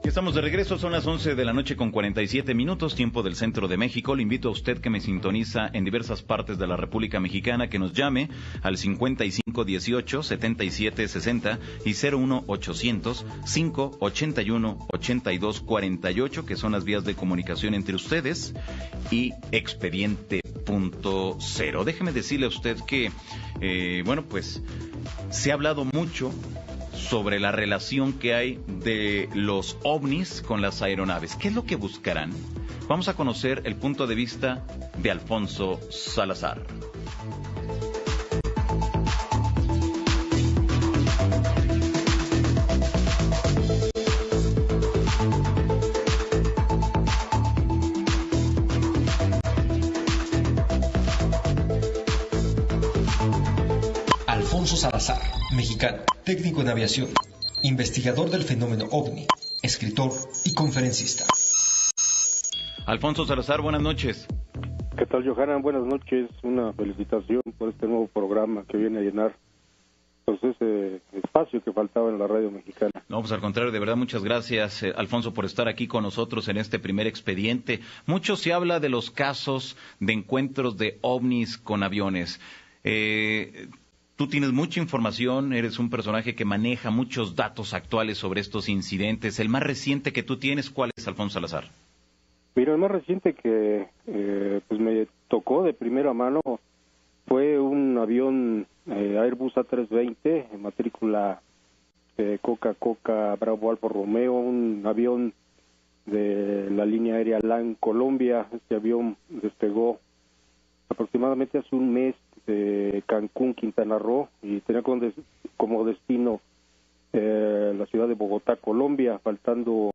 Estamos de regreso, son las 11 de la noche con 47 minutos, tiempo del centro de México. Le invito a usted que me sintoniza en diversas partes de la República Mexicana que nos llame al 5518-7760 y 01800-581-8248, que son las vías de comunicación entre ustedes y Expediente.0. Déjeme decirle a usted que, se ha hablado mucho sobre la relación que hay de los ovnis con las aeronaves. ¿Qué es lo que buscarán? Vamos a conocer el punto de vista de Alfonso Salazar. Alfonso Salazar, mexicano, técnico en aviación, investigador del fenómeno OVNI, escritor y conferencista. Alfonso Salazar, buenas noches. ¿Qué tal, Johanan? Buenas noches. Una felicitación por este nuevo programa que viene a llenar ese espacio que faltaba en la radio mexicana. No, pues al contrario, de verdad, muchas gracias, Alfonso, por estar aquí con nosotros en este primer expediente. Mucho se habla de los casos de encuentros de ovnis con aviones. Tú tienes mucha información, eres un personaje que maneja muchos datos actuales sobre estos incidentes. El más reciente que tú tienes, ¿cuál es, Alfonso Salazar? Mira, el más reciente que me tocó de primera mano fue un avión Airbus A320, matrícula Coca Bravo Alfa Romeo, un avión de la línea aérea LAN Colombia. Este avión despegó aproximadamente hace un mes Cancún, Quintana Roo, y tenía como destino la ciudad de Bogotá, Colombia, faltando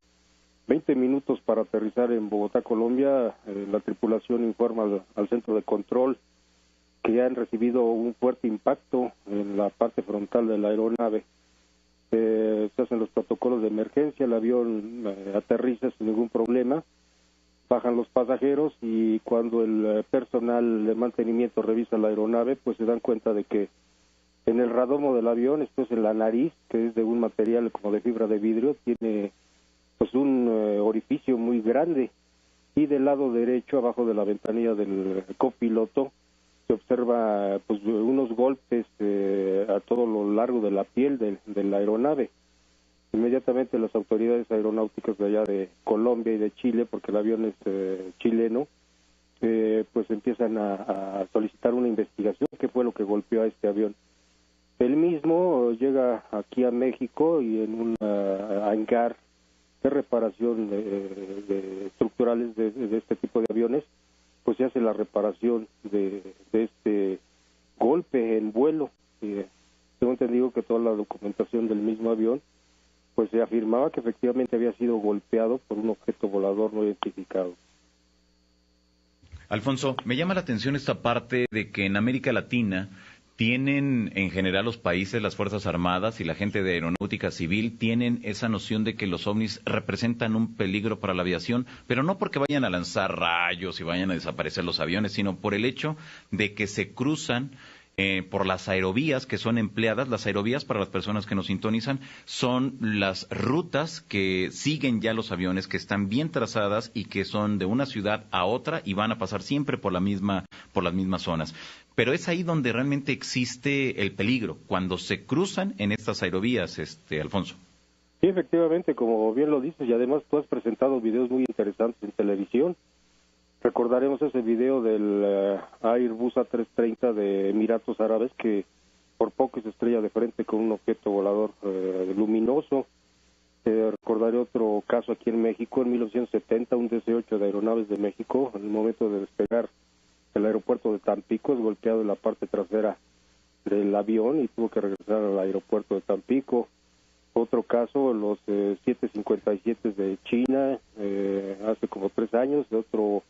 20 minutos para aterrizar en Bogotá, Colombia. La tripulación informa al centro de control que han recibido un fuerte impacto en la parte frontal de la aeronave. Se hacen los protocolos de emergencia, el avión aterriza sin ningún problema, bajan los pasajeros, y cuando el personal de mantenimiento revisa la aeronave, pues se dan cuenta de que en el radomo del avión, esto es en la nariz, que es de un material como de fibra de vidrio, tiene pues un orificio muy grande, y del lado derecho, abajo de la ventanilla del copiloto, se observa pues unos golpes a todo lo largo de la piel de la aeronave. Inmediatamente las autoridades aeronáuticas de allá de Colombia y de Chile, porque el avión es chileno, pues empiezan a solicitar una investigación, qué fue lo que golpeó a este avión. El mismo llega aquí a México, y en un hangar de reparación de estructurales de este tipo de aviones, pues se hace la reparación de este golpe en vuelo. Tengo entendido que toda la documentación del mismo avión, pues se afirmaba que efectivamente había sido golpeado por un objeto volador no identificado. Alfonso, me llama la atención esta parte de que en América Latina tienen en general los países, las Fuerzas Armadas y la gente de aeronáutica civil tienen esa noción de que los ovnis representan un peligro para la aviación, pero no porque vayan a lanzar rayos y vayan a desaparecer los aviones, sino por el hecho de que se cruzan por las aerovías que son empleadas. Las aerovías, para las personas que nos sintonizan, son las rutas que siguen ya los aviones, que están bien trazadas y que son de una ciudad a otra y van a pasar siempre por las mismas zonas. Pero es ahí donde realmente existe el peligro, cuando se cruzan en estas aerovías, Alfonso. Sí, efectivamente, como bien lo dices, y además tú has presentado videos muy interesantes en televisión. Recordaremos ese video del Airbus A330 de Emiratos Árabes, que por poco se estrella de frente con un objeto volador luminoso. Recordaré otro caso aquí en México, en 1970, un DC-8 de Aeronaves de México, en el momento de despegar el aeropuerto de Tampico, es golpeado en la parte trasera del avión y tuvo que regresar al aeropuerto de Tampico. Otro caso, los 757 de China, hace como 3 años, de otro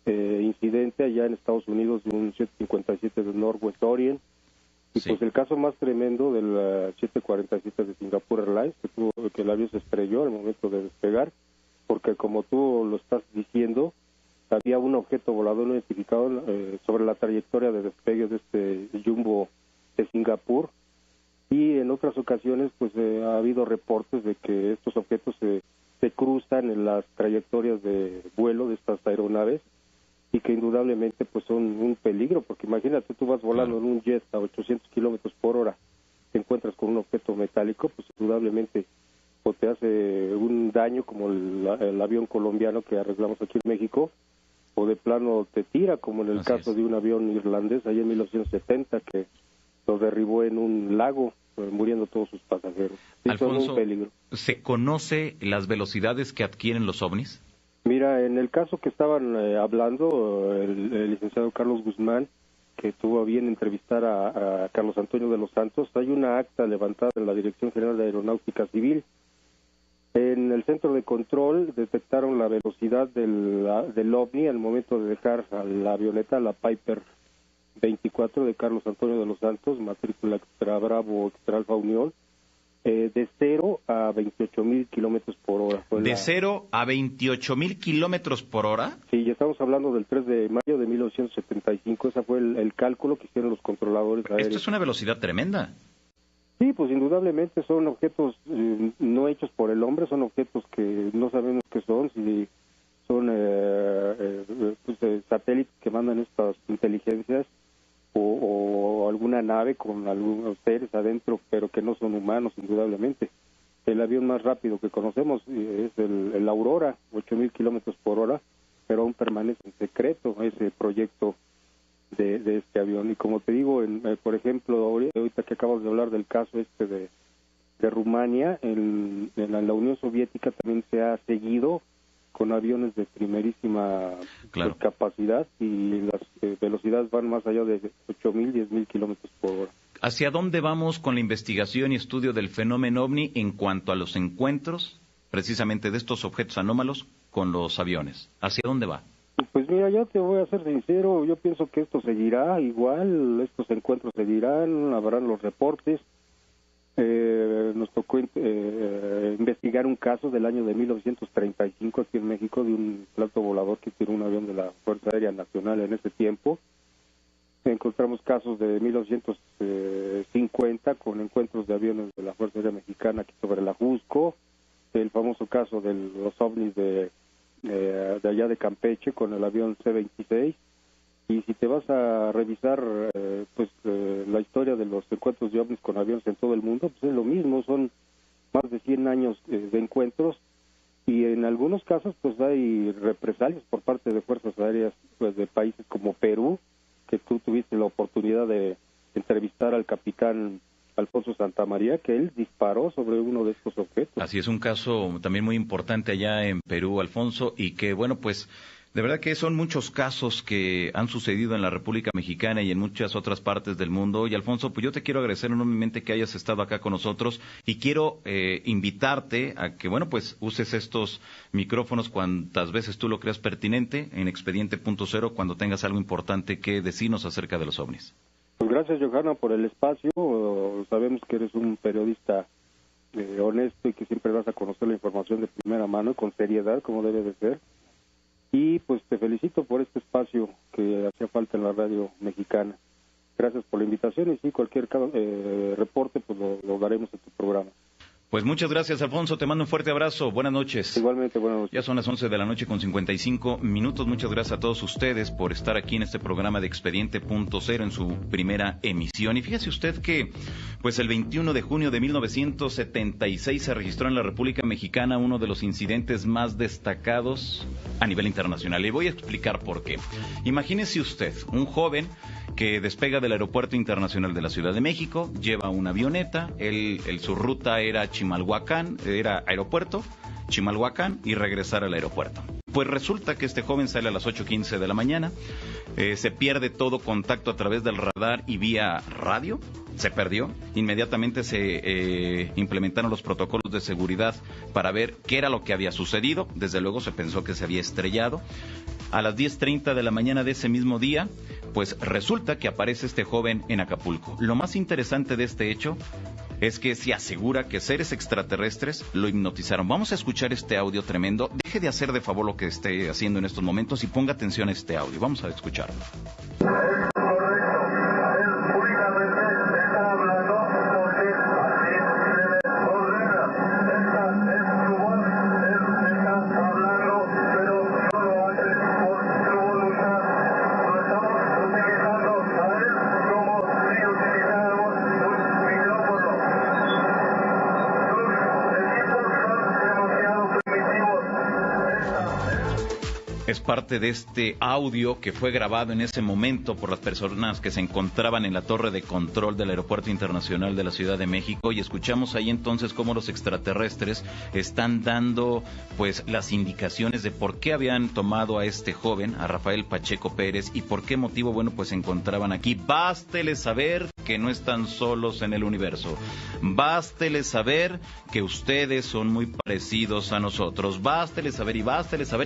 incidente allá en Estados Unidos, de un 757 de Northwest Orient. Y sí, pues el caso más tremendo del 747 de Singapore Airlines, que el avión se estrelló al momento de despegar, porque como tú lo estás diciendo, había un objeto volador no identificado sobre la trayectoria de despegue de este Jumbo de Singapur. Y en otras ocasiones pues ha habido reportes de que estos objetos se cruzan en las trayectorias de vuelo de estas aeronaves, y que indudablemente pues son un peligro, porque imagínate, tú vas volando en un jet a 800 kilómetros por hora, te encuentras con un objeto metálico, pues indudablemente o te hace un daño como el avión colombiano que arreglamos aquí en México, o de plano te tira, como en el caso de un avión irlandés allá en 1970 que lo derribó en un lago, muriendo todos sus pasajeros. Sí, Alfonso, son un peligro. ¿Se conoce las velocidades que adquieren los ovnis? Mira, en el caso que estaban hablando, el licenciado Carlos Guzmán, que tuvo a bien entrevistar a Carlos Antonio de los Santos, hay una acta levantada en la Dirección General de Aeronáutica Civil. En el centro de control detectaron la velocidad del OVNI al momento de dejar a la avioneta, la Piper 24 de Carlos Antonio de los Santos, matrícula Extra Bravo, Extra Alfa Unión, de 0 a 28,000 kilómetros por hora. ¿De 0 a 28,000 kilómetros por hora? Sí, ya estamos hablando del 3 de mayo de 1975, ese fue el cálculo que hicieron los controladores aéreos. Esto es una velocidad tremenda. Sí, pues indudablemente son objetos no hechos por el hombre, son objetos que no sabemos qué son, si son satélites que mandan estas inteligencias o alguna nave con algunos seres adentro, pero que no son humanos, indudablemente. El avión más rápido que conocemos es el Aurora, 8,000 kilómetros por hora, pero aún permanece en secreto ese proyecto de este avión. Y como te digo, por ejemplo, ahorita que acabas de hablar del caso de Rumania, en la Unión Soviética también se ha seguido con aviones de primerísima capacidad, y las velocidades van más allá de 8,000, 10,000 kilómetros por hora. ¿Hacia dónde vamos con la investigación y estudio del fenómeno OVNI en cuanto a los encuentros, precisamente de estos objetos anómalos, con los aviones? ¿Hacia dónde va? Pues mira, yo te voy a ser sincero, yo pienso que esto seguirá igual, estos encuentros seguirán, habrán los reportes. Nos tocó investigar un caso del año de 1935 aquí en México, de un plato volador que tiró un avión de la Fuerza Aérea Nacional en ese tiempo. Encontramos casos de 1950 con encuentros de aviones de la Fuerza Aérea Mexicana aquí sobre la Jusco, el famoso caso de los ovnis de allá de Campeche con el avión C-26. Y si te vas a revisar la historia de los encuentros de ovnis con aviones en todo el mundo, pues es lo mismo, son más de 100 años de encuentros, y en algunos casos pues hay represalias por parte de fuerzas aéreas de países como Perú, que tú tuviste la oportunidad de entrevistar al capitán Alfonso Santamaría, que él disparó sobre uno de estos objetos. Así es, un caso también muy importante allá en Perú, Alfonso, y que bueno, pues de verdad que son muchos casos que han sucedido en la República Mexicana y en muchas otras partes del mundo. Y Alfonso, pues yo te quiero agradecer enormemente que hayas estado acá con nosotros, y quiero invitarte a que, bueno, pues uses estos micrófonos cuantas veces tú lo creas pertinente en Expediente.0 cuando tengas algo importante que decirnos acerca de los ovnis. Pues gracias, Johanna, por el espacio. Sabemos que eres un periodista honesto y que siempre vas a conocer la información de primera mano y con seriedad, como debe de ser. Y pues te felicito por este espacio que hacía falta en la radio mexicana. Gracias por la invitación, y sí, cualquier reporte pues lo daremos en tu programa. Pues muchas gracias, Alfonso, te mando un fuerte abrazo, buenas noches. Igualmente, buenas noches. Ya son las 11 de la noche con 55 minutos, muchas gracias a todos ustedes por estar aquí en este programa de Expediente.0 en su primera emisión. Y fíjese usted que, pues el 21 de junio de 1976 se registró en la República Mexicana uno de los incidentes más destacados a nivel internacional. Le voy a explicar por qué. Imagínese usted, un joven que despega del Aeropuerto Internacional de la Ciudad de México, lleva una avioneta, su ruta era Chimalhuacán, era aeropuerto, Chimalhuacán y regresar al aeropuerto. Pues resulta que este joven sale a las 8:15 de la mañana, se pierde todo contacto a través del radar y vía radio, se perdió. Inmediatamente se implementaron los protocolos de seguridad para ver qué era lo que había sucedido. Desde luego se pensó que se había estrellado. A las 10:30 de la mañana de ese mismo día, pues resulta que aparece este joven en Acapulco. Lo más interesante de este hecho es que se asegura que seres extraterrestres lo hipnotizaron. Vamos a escuchar este audio tremendo. Deje de hacer de favor lo que esté haciendo en estos momentos y ponga atención a este audio. Vamos a escucharlo. Es parte de este audio que fue grabado en ese momento por las personas que se encontraban en la torre de control del Aeropuerto Internacional de la Ciudad de México, y escuchamos ahí entonces cómo los extraterrestres están dando pues las indicaciones de por qué habían tomado a este joven, a Rafael Pacheco Pérez, y por qué motivo, bueno, pues se encontraban aquí. Básteles saber que no están solos en el universo. Básteles saber que ustedes son muy parecidos a nosotros. Básteles saber,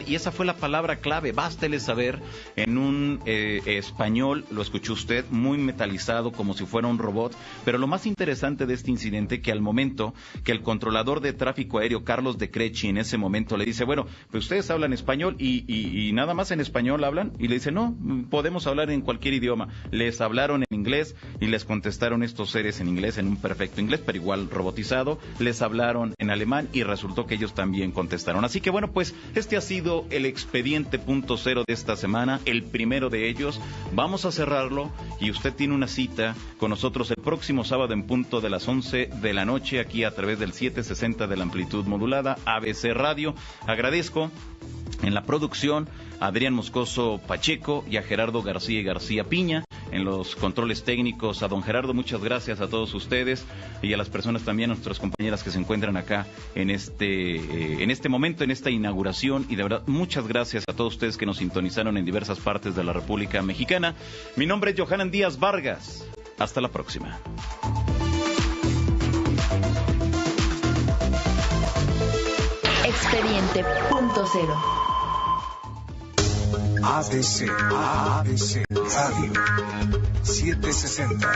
y esa fue la palabra clave, básteles saber, en un español, lo escuchó usted, muy metalizado, como si fuera un robot. Pero lo más interesante de este incidente, que al momento que el controlador de tráfico aéreo, Carlos de Crechi, en ese momento le dice, bueno, pues ustedes hablan español y nada más en español hablan, y le dice, no, podemos hablar en cualquier idioma. Les hablaron en inglés y les contestaron estos seres en inglés, en un perfecto inglés, pero igual robotizado. Les hablaron en alemán y resultó que ellos también contestaron. Así que bueno, pues este ha sido el Expediente.0 de esta semana, el primero de ellos. Vamos a cerrarlo y usted tiene una cita con nosotros el próximo sábado en punto de las 11 de la noche, aquí a través del 760 de la amplitud modulada, ABC Radio. Agradezco en la producción a Adrián Moscoso Pacheco y a Gerardo García Piña, en los controles técnicos, a don Gerardo, muchas gracias a todos ustedes y a las personas también, a nuestras compañeras que se encuentran acá en este momento, en esta inauguración, y de verdad muchas gracias a todos ustedes que nos sintonizaron en diversas partes de la República Mexicana. Mi nombre es Johanan Díaz Vargas. Hasta la próxima. Expediente punto cero. ABC Radio 760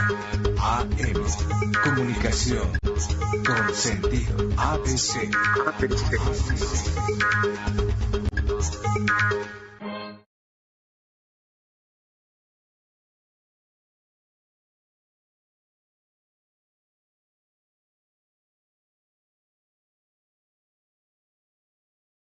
AM. Comunicación con sentido. ABC.